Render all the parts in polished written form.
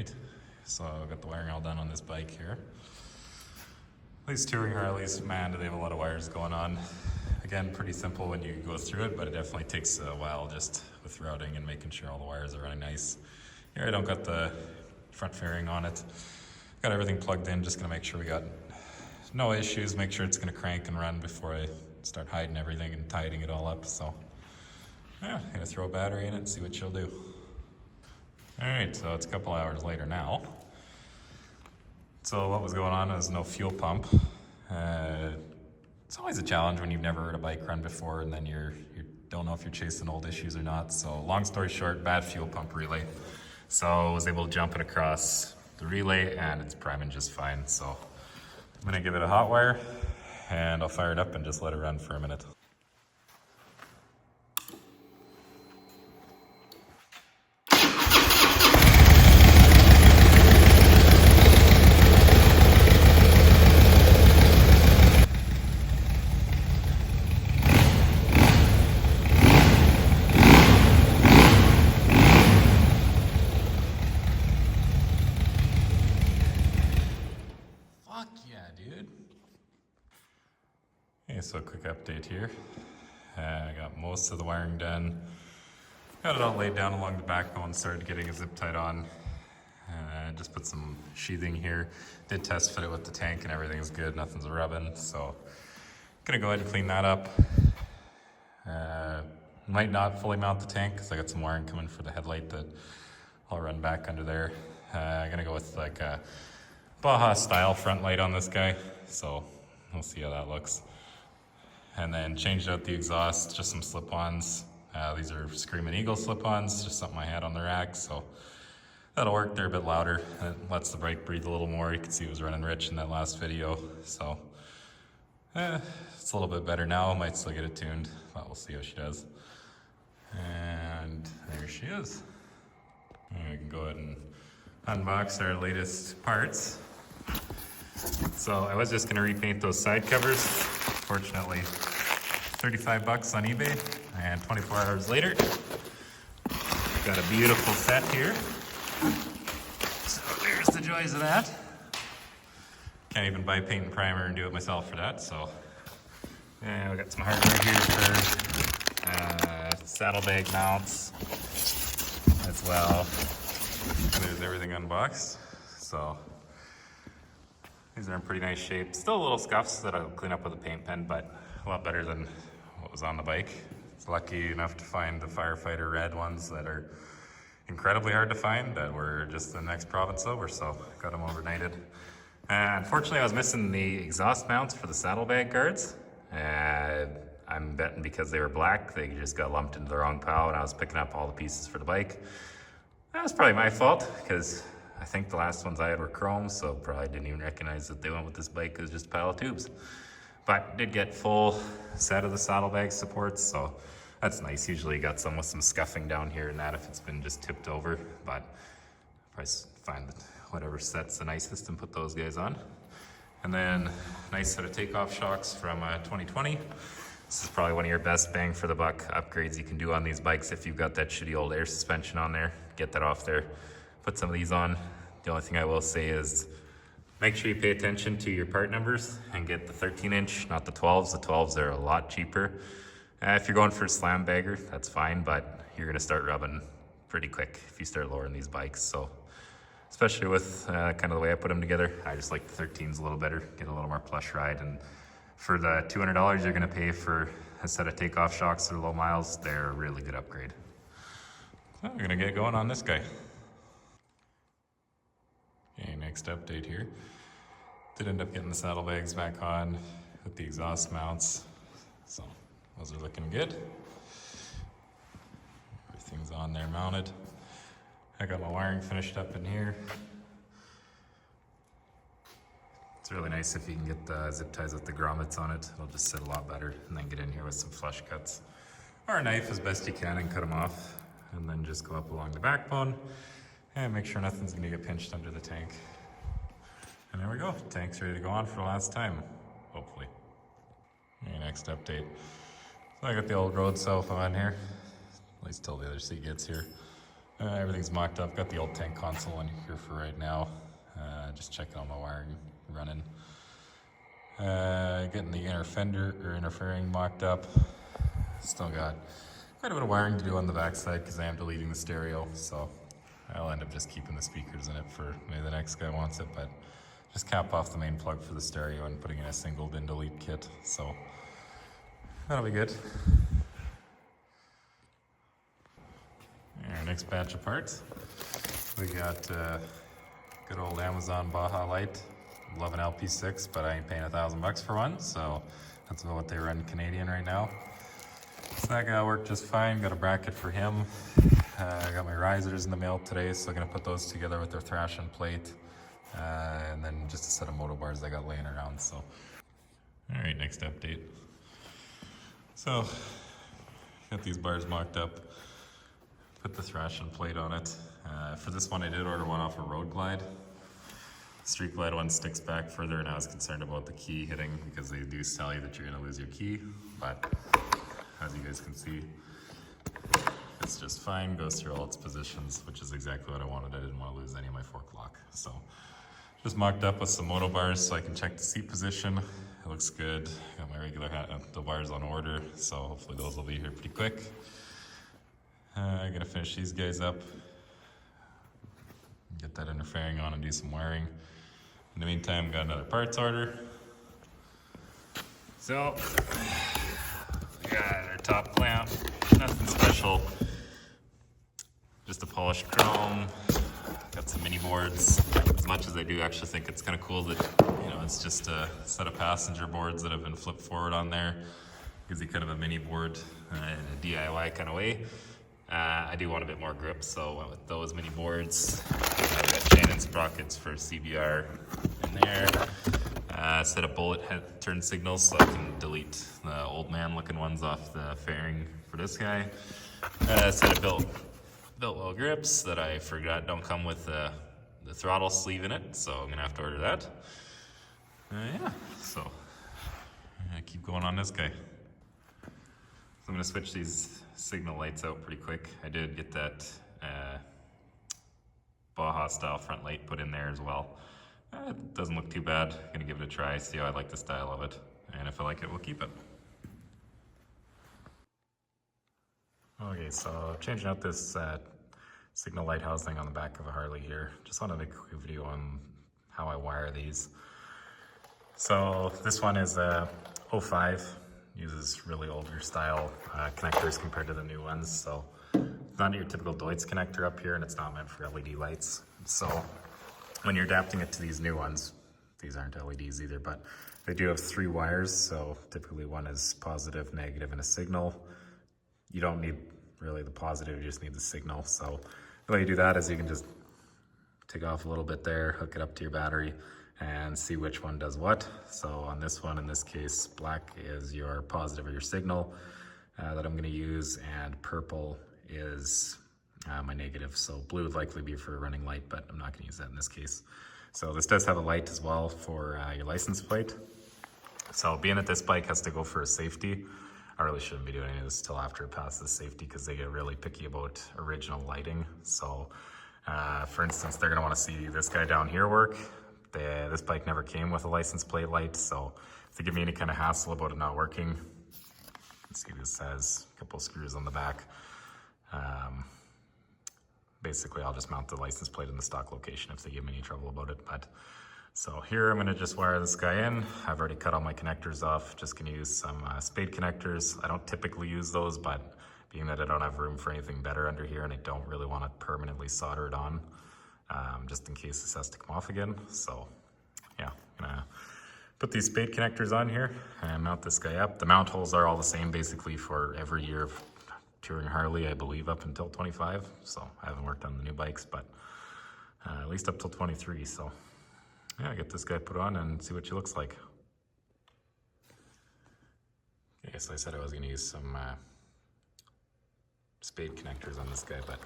Right, so I've got the wiring all done on this bike here. These touring Harleys, man, do they have a lot of wires going on. Again, pretty simple when you go through it, but it definitely takes a while just with routing and making sure all the wires are running nice. Here I don't got the front fairing on it. Got everything plugged in, just gonna make sure we got no issues, make sure it's gonna crank and run before I start hiding everything and tidying it all up. So yeah, gonna throw a battery in it and see what she'll do. All right, so it's a couple hours later now. So what was going on is no fuel pump. It's always a challenge when you've never heard a bike run before and then you don't know if you're chasing old issues or not. So long story short, bad fuel pump relay. So I was able to jump it across the relay and it's priming just fine. So I'm gonna give it a hot wire and I'll fire it up and just let it run for a minute. Fuck yeah, dude. Okay, so a quick update here. I got most of the wiring done. Got it all laid down along the backbone, started getting a zip tied on. Just put some sheathing here. Did test fit it with the tank and everything's good, nothing's rubbing. So gonna go ahead and clean that up. Might not fully mount the tank because I got some wiring coming for the headlight that I'll run back under there. I'm gonna go with like a Baja style front light on this guy, so we'll see how that looks. And then changed out the exhaust, just some slip-ons. These are Screaming Eagle slip-ons, just something I had on the rack, so that'll work. They're a bit louder, it lets the bike breathe a little more. You can see it was running rich in that last video, so it's a little bit better now. I might still get it tuned, but we'll see how she does. And there she is. And we can go ahead and unbox our latest parts. So I was just gonna repaint those side covers. Fortunately, 35 bucks on eBay, and 24 hours later, got a beautiful set here. So there's the joys of that. Can't even buy paint and primer and do it myself for that, so. And we got some hardware here for saddlebag mounts as well. There's everything unboxed. So these are in pretty nice shape. Still a little scuffs that I'll clean up with a paint pen, but a lot better than what was on the bike. It's lucky enough to find the firefighter red ones that are incredibly hard to find that were just the next province over, so got them overnighted. Unfortunately, I was missing the exhaust mounts for the saddlebag guards. I'm betting because they were black, they just got lumped into the wrong pile and I was picking up all the pieces for the bike. That was probably my fault because I think the last ones I had were chrome, so probably didn't even recognize that they went with this bike. It was just a pile of tubes. But did get full set of the saddlebag supports, so that's nice. Usually you got some with some scuffing down here and that if it's been just tipped over, but probably find that whatever set's the nicest and put those guys on. And then nice set of takeoff shocks from 2020. This is probably one of your best bang for the buck upgrades you can do on these bikes if you've got that shitty old air suspension on there. Get that off there, put some of these on. The only thing I will say is make sure you pay attention to your part numbers and get the 13-inch, not the 12s. The 12s are a lot cheaper. If you're going for a slam bagger, that's fine, but you're gonna start rubbing pretty quick if you start lowering these bikes. So, especially with kind of the way I put them together, I just like the 13s a little better, get a little more plush ride. And for the $200 you're gonna pay for a set of takeoff shocks that are low miles, they're a really good upgrade. So we're gonna get going on this guy. Okay, next update here. Did end up getting the saddlebags back on with the exhaust mounts. So those are looking good. Everything's on there mounted. I got my wiring finished up in here. It's really nice if you can get the zip ties with the grommets on it. It'll just sit a lot better, and then get in here with some flush cuts. Or a knife as best you can and cut them off. And then just go up along the backbone and make sure nothing's gonna get pinched under the tank. And there we go, tank's ready to go on for the last time, hopefully. Okay, next update. So I got the old road sofa on here, at least till the other seat gets here. Everything's mocked up. Got the old tank console in here for right now. Just checking all my wiring running. Getting the inner fender or interfering mocked up. Still got quite a bit of wiring to do on the backside because I am deleting the stereo, so I'll end up just keeping the speakers in it for maybe the next guy wants it, but just cap off the main plug for the stereo and putting in a single bin delete kit, so that'll be good. Our next batch of parts, we got good old Amazon Baja Light. Love an LP6, but I ain't paying $1,000 for one, so that's about what they run Canadian right now. So that guy worked just fine. Got a bracket for him. I got my risers in the mail today, so I'm gonna put those together with their thrashing plate, and then just a set of moto bars I got laying around. So, all right, next update. So, got these bars mocked up. Put the thrashing plate on it. For this one, I did order one off of Road Glide. Street Glide one sticks back further, and I was concerned about the key hitting because they do tell you that you're gonna lose your key, but as you guys can see, it's just fine, goes through all its positions, which is exactly what I wanted. I didn't want to lose any of my fork lock. So just mocked up with some moto bars so I can check the seat position. It looks good. Got my regular the bars on order, so hopefully those will be here pretty quick. I'm gonna finish these guys up, get that interfering on and do some wiring. In the meantime, got another parts order. So, we got our top clamp, nothing special. Just a polished chrome, got some mini boards. As much as I do actually think it's kind of cool that, you know, it's just a set of passenger boards that have been flipped forward on there. Gives you kind of a mini board in a DIY kind of way. I do want a bit more grip, so went with those mini boards. I've got chain and sprockets for CBR in there. Set of bullet head turn signals so I can delete the old man looking ones off the fairing for this guy. Set of built well grips that I forgot don't come with the throttle sleeve in it, so I'm gonna have to order that. Yeah, so I'm gonna keep going on this guy. So I'm gonna switch these signal lights out pretty quick. I did get that Baja style front light put in there as well. It doesn't look too bad. Gonna give it a try, see how I like the style of it, and if I like it, we'll keep it. Okay, so changing out this signal light housing on the back of a Harley here. Just want to make a quick video on how I wire these. So this one is a 05, uses really older style connectors compared to the new ones. So it's not your typical Deutz connector up here, and it's not meant for LED lights. So when you're adapting it to these new ones, these aren't LEDs either, but they do have 3 wires. So typically one is positive, negative, and a signal. You don't need really the positive, you just need the signal. So the way you do that is you can just take off a little bit there, hook it up to your battery, and see which one does what. So on this one, in this case, black is your positive or your signal that I'm gonna use, and purple is my negative. So blue would likely be for a running light, but I'm not gonna use that in this case. So this does have a light as well for your license plate. So being that this bike has to go for a safety, I really shouldn't be doing any of this till after it passes safety because they get really picky about original lighting. So for instance, they're gonna wanna see this guy down here work. This bike never came with a license plate light, so if they give me any kind of hassle about it not working, let's see, this has a couple of screws on the back. Basically, I'll just mount the license plate in the stock location if they give me any trouble about it. But so here I'm gonna just wire this guy in. I've already cut all my connectors off. Just gonna use some spade connectors. I don't typically use those, but being that I don't have room for anything better under here and I don't really want to permanently solder it on, just in case this has to come off again. So yeah, I'm gonna put these spade connectors on here and mount this guy up. The mount holes are all the same basically for every year of touring Harley, I believe up until 25. So I haven't worked on the new bikes, but at least up till 23. So yeah, get this guy put on and see what she looks like. Okay, so I said I was gonna use some spade connectors on this guy, but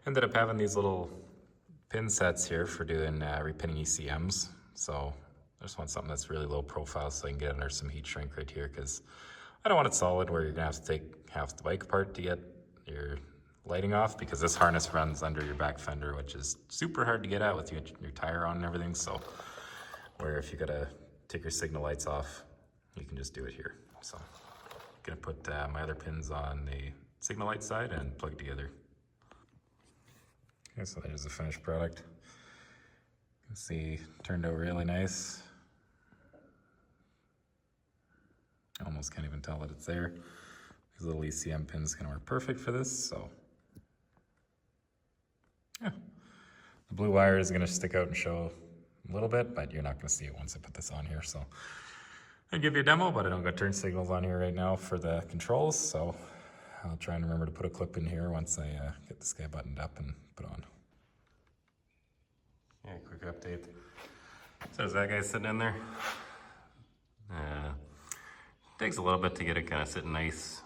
ended up having these little pin sets here for doing repinning ECMs. So I just want something that's really low profile so I can get under some heat shrink right here, because I don't want it solid where you're gonna have to take half the bike apart to get your lighting off, because this harness runs under your back fender, which is super hard to get at with your tire on and everything. So where if you gotta take your signal lights off, you can just do it here. So I'm gonna put my other pins on the signal light side and plug it together. Okay, so there's the finished product. You can see, turned out really nice. Almost can't even tell that it's there. These little ECM pins can work perfect for this, so. Yeah. The blue wire is gonna stick out and show a little bit, but you're not gonna see it once I put this on here, so. I'll give you a demo, but I don't got turn signals on here right now for the controls, so I'll try and remember to put a clip in here once I get this guy buttoned up and put on. Yeah, quick update. So there's that guy sitting in there. Takes a little bit to get it kind of sitting nice.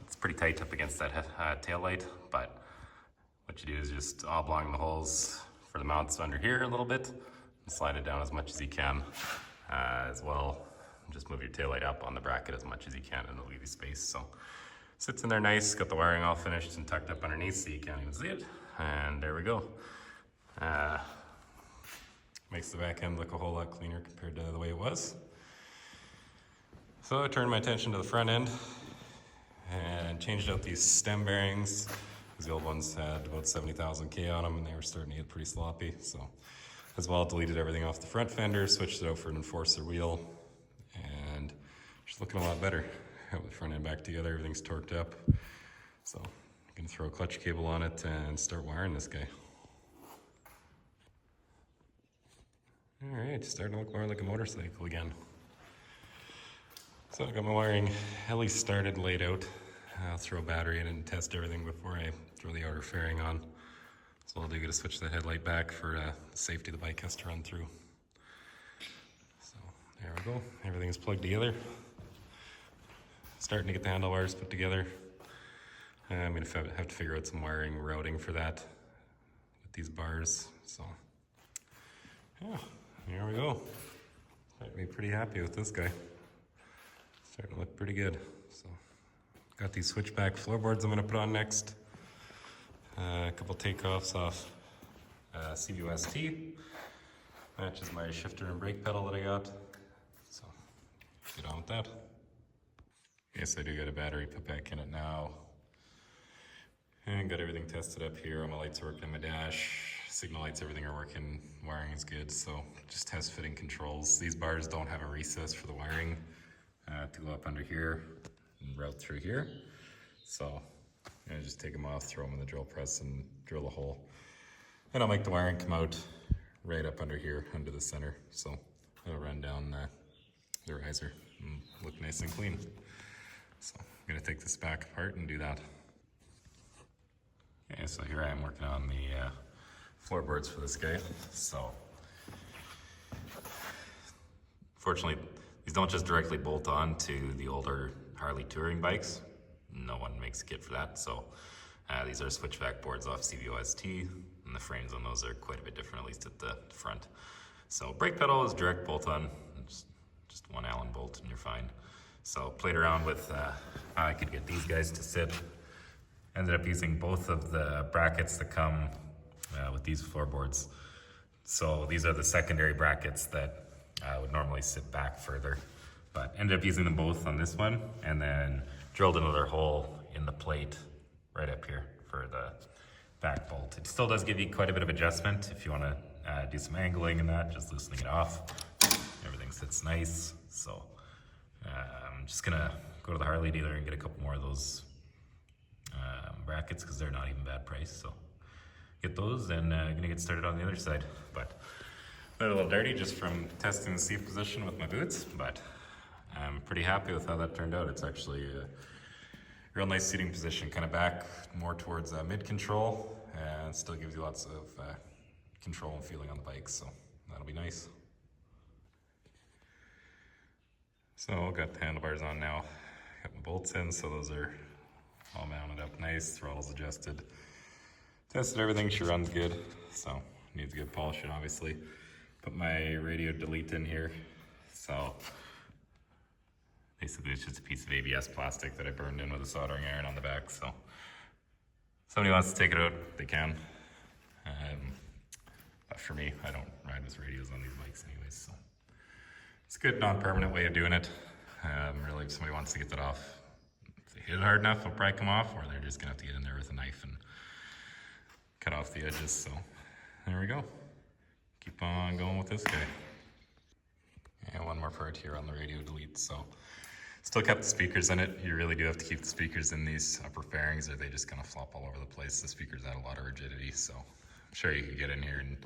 It's pretty tight up against that tail light, but what you do is just oblong the holes for the mounts under here a little bit and slide it down as much as you can. As well, just move your tail light up on the bracket as much as you can and it'll leave you space. So sits in there nice, got the wiring all finished and tucked up underneath so you can't even see it. And there we go. Makes the back end look a whole lot cleaner compared to the way it was. So I turned my attention to the front end and changed out these stem bearings, because the old ones had about 70,000 K on them and they were starting to get pretty sloppy. So as well, deleted everything off the front fender, switched it out for an Enforcer wheel, and just looking a lot better. Got the front end back together, everything's torqued up. So I'm gonna throw a clutch cable on it and start wiring this guy. All right, starting to look more like a motorcycle again. So I got my wiring at least started, laid out. I'll throw a battery in and test everything before I throw the outer fairing on. So I'll do get to switch the headlight back for the safety the bike has to run through. So there we go, everything is plugged together. Starting to get the handlebars put together. I'm gonna have to figure out some wiring routing for that with these bars. So yeah, here we go. I'd be pretty happy with this guy. Starting to look pretty good. So got these switchback floorboards I'm gonna put on next. A couple takeoffs off CVOST. Matches my shifter and brake pedal that I got. So get on with that. Yes, I do got a battery put back in it now. And got everything tested up here. All my lights are working on my dash. Signal lights, everything are working. Wiring is good, so just test fitting controls. These bars don't have a recess for the wiring to go up under here and route through here. So I just take them off, throw them in the drill press and drill a hole. And I'll make the wiring come out right up under here, under the center. So it'll run down the riser and look nice and clean. So I'm gonna take this back apart and do that. Okay, so here I am working on the floorboards for this guy. So fortunately, these don't just directly bolt on to the older Harley touring bikes. No one makes a kit for that. So these are switchback boards off CVOST, and the frames on those are quite a bit different, at least at the front. So brake pedal is direct bolt on, just one Allen bolt and you're fine. So played around with how I could get these guys to sit. Ended up using both of the brackets that come with these floorboards. So these are the secondary brackets that would normally sit back further, but ended up using them both on this one and then drilled another hole in the plate right up here for the back bolt. It still does give you quite a bit of adjustment if you want to do some angling and that, just loosening it off. Everything sits nice. So I'm just gonna go to the Harley dealer and get a couple more of those brackets because they're not even bad price. So get those and gonna get started on the other side. But they're a little dirty just from testing the seat position with my boots, but I'm pretty happy with how that turned out. It's actually a real nice seating position, kind of back more towards mid control, and still gives you lots of control and feeling on the bike, so that'll be nice. So got the handlebars on now, got my bolts in, so those are all mounted up nice, throttle's adjusted. Tested everything, she runs good, so needs good polishing obviously. Put my radio delete in here, so basically it's just a piece of ABS plastic that I burned in with a soldering iron on the back, so somebody wants to take it out, they can. But for me, I don't ride with radios on these bikes anyways, so it's a good non-permanent way of doing it. Really, if somebody wants to get that off, if they hit it hard enough, it'll probably come off, or they're just gonna have to get in there with a knife and cut off the edges. So there we go. Keep on going with this guy. And one more part here on the radio delete. So still kept the speakers in it. You really do have to keep the speakers in these upper fairings, or they just kind of flop all over the place. The speakers add a lot of rigidity, so I'm sure you could get in here and,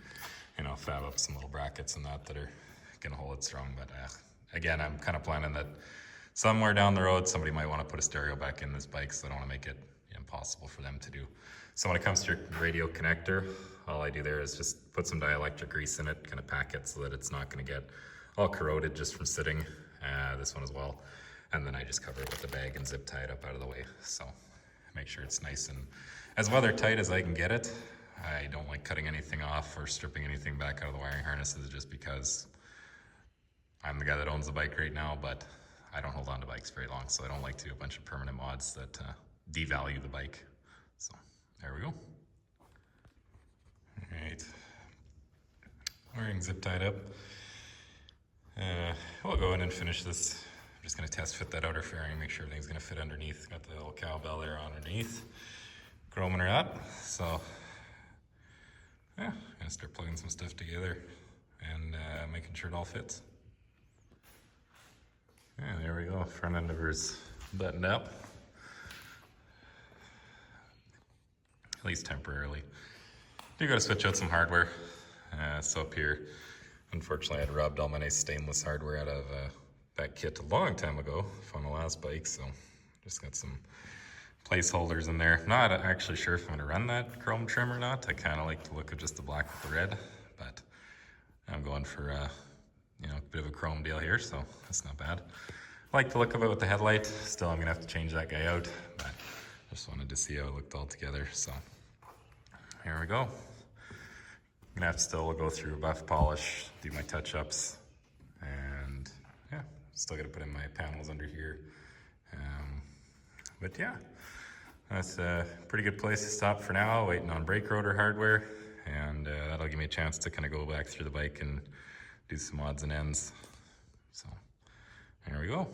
you know, fab up some little brackets and that are gonna hold it strong. But again, I'm kind of planning that somewhere down the road, somebody might want to put a stereo back in this bike, so I don't want to make it impossible for them to do. So when it comes to your radio connector, all I do there is just put some dielectric grease in it, kind of pack it so that it's not going to get all corroded just from sitting. This one as well. And then I just cover it with a bag and zip tie it up out of the way. So make sure it's nice and as weather tight as I can get it. I don't like cutting anything off or stripping anything back out of the wiring harnesses just because I'm the guy that owns the bike right now, but I don't hold on to bikes very long, so I don't like to do a bunch of permanent mods that devalue the bike. So there we go. All right, wiring zip tied up. We'll go in and finish this. I'm just gonna test fit that outer fairing, make sure everything's gonna fit underneath. Got the little cowbell there underneath, chroming her up. So yeah, gonna start plugging some stuff together and making sure it all fits. Yeah, there we go. Front end of her's buttoned up, at least temporarily. You got to switch out some hardware. So up here, unfortunately, I had robbed all my nice stainless hardware out of that kit a long time ago from the last bike. So just got some placeholders in there. Not actually sure if I'm gonna run that chrome trim or not. I kind of like the look of just the black with the red, but I'm going for you know, a bit of a chrome deal here, so that's not bad. I like the look of it with the headlight. Still, I'm gonna have to change that guy out, but just wanted to see how it looked all together. So here we go. I'm gonna have to still go through buff polish, do my touch-ups, and yeah, still gotta put in my panels under here. But yeah, that's a pretty good place to stop for now, waiting on brake rotor hardware, and that'll give me a chance to kind of go back through the bike and do some odds and ends. So there we go.